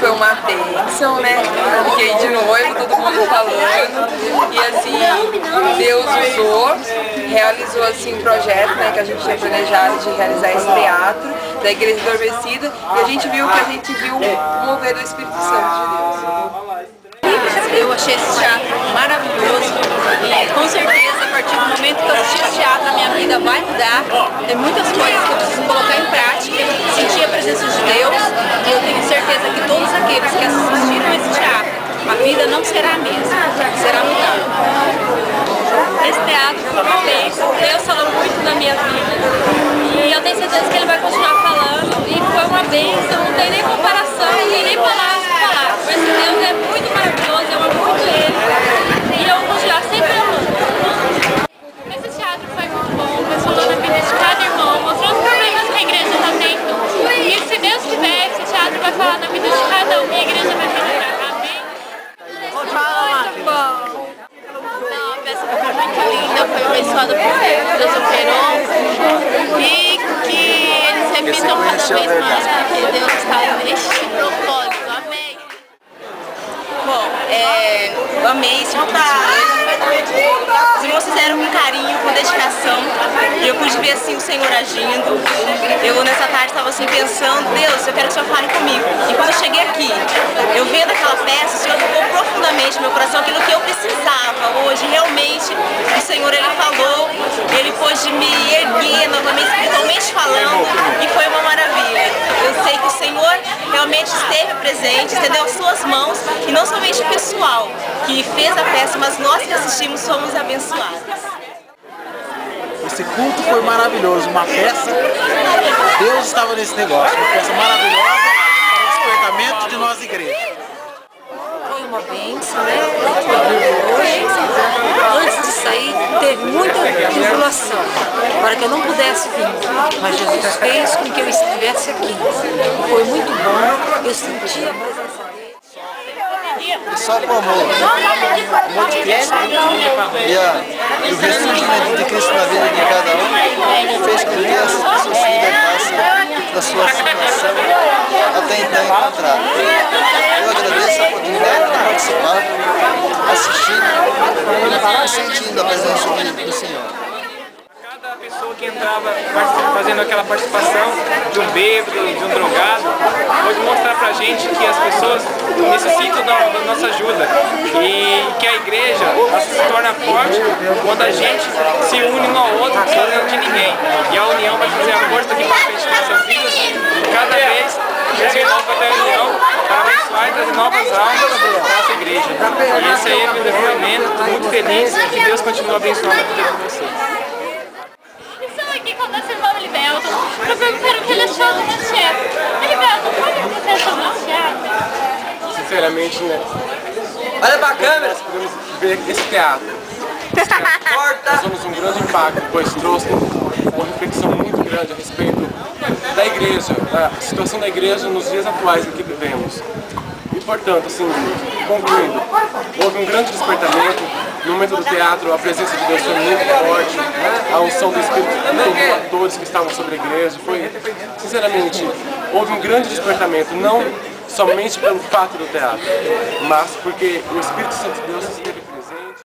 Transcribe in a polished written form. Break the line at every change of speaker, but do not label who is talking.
foi uma bênção, né? Fiquei de noivo, todo mundo falando. E assim, Deus usou, realizou assim um projeto, né, que a gente tinha planejado de realizar esse teatro da Igreja Adormecida. E a gente viu o mover do Espírito Santo de Deus.
Eu achei esse teatro maravilhoso e com certeza a partir do momento que eu assisti esse teatro a minha vida vai mudar. Tem muitas coisas que eu preciso colocar em prática, sentir a presença de Deus e eu tenho certeza que todos aqueles que assistiram esse teatro, a vida não será a mesma, será mudada. Esse teatro foi uma bênção, Deus falou muito na minha vida e eu tenho certeza que Ele vai continuar falando e foi uma bênção, não tem nem comparação, não tem nem palavras para falar. Esse Deus é muito maravilhoso, eu amo muito Ele e eu vou continuar sempre amando. Esse teatro foi muito bom, foi falando a vida de cada irmão, mostrando os problemas que a igreja está tendo e se Deus quiser, esse teatro vai falar na vida de cada um e a igreja vai melhorar. Amém? Muito bom! Não, a peça foi muito linda, foi abençoada por Deus operou e que eles repitam cada vez mais porque Deus está neste propósito. Amém! Bom, eu amei esse tipo de hoje. Os irmãos fizeram com carinho, com dedicação e eu pude ver assim o Senhor agindo. Eu nessa tarde estava assim pensando, Deus, eu quero que o Senhor fale comigo. E quando eu cheguei aqui, eu vendo aquela peça, o Senhor tocou profundamente no meu coração aquilo que eu precisava hoje. Realmente, o Senhor, Ele falou, Ele pôde me erguer novamente, espiritualmente falando, e foi uma maravilha. Eu sei que o Senhor realmente esteve presente, estendeu as suas mãos, e não somente o pessoal que fez a peça, mas nós que assistimos fomos abençoados.
Esse culto foi maravilhoso, uma peça, Deus estava nesse negócio, uma peça maravilhosa para o despertamento de nós igreja.
Foi uma bênção, né? Antes de sair, teve muita tribulação, para que eu não pudesse vir, mas Jesus fez com que eu estivesse aqui. Foi muito bom, eu senti a presença dele.
E só com amor de Cristo e o ressurgimento de Cristo na vida de cada um fez com que essas pessoas se libertassem da sua situação até então encontrada. Eu agradeço a oportunidade de participar, assistindo e sentindo a presença do Senhor.
Cada pessoa que entrava fazendo aquela participação de um bêbado, de um drogado, pode mostrar pra gente que as pessoas necessitam da nossa ajuda e que a igreja se torna forte quando a gente se une um ao outro, sozinho de ninguém. E a união vai fazer a força que para frente das nossas vidas e cada vez se renova da união para abençoar e trazer novas almas para a nossa igreja. E esse aí é o meu depoimento, estou muito feliz e que Deus continue abençoando a vida de vocês.
Aqui com o nosso irmão Elivelton, eu perguntaram o que ele achou do nosso teatro. Elivelton, qual é o que você achou do nosso teatro?
Sinceramente, né? Olha pra câmera! Nós podemos ver esse teatro. Nós temos um grande impacto, pois trouxe uma reflexão muito grande a respeito da igreja, da situação da igreja nos dias atuais em que vivemos. E, portanto, assim, concluindo, houve um grande despertamento. No momento do teatro, a presença de Deus foi muito forte, a unção do Espírito tomou a todos que estavam sobre a igreja. Foi, sinceramente, houve um grande despertamento, não somente pelo fato do teatro, mas porque o Espírito Santo de Deus esteve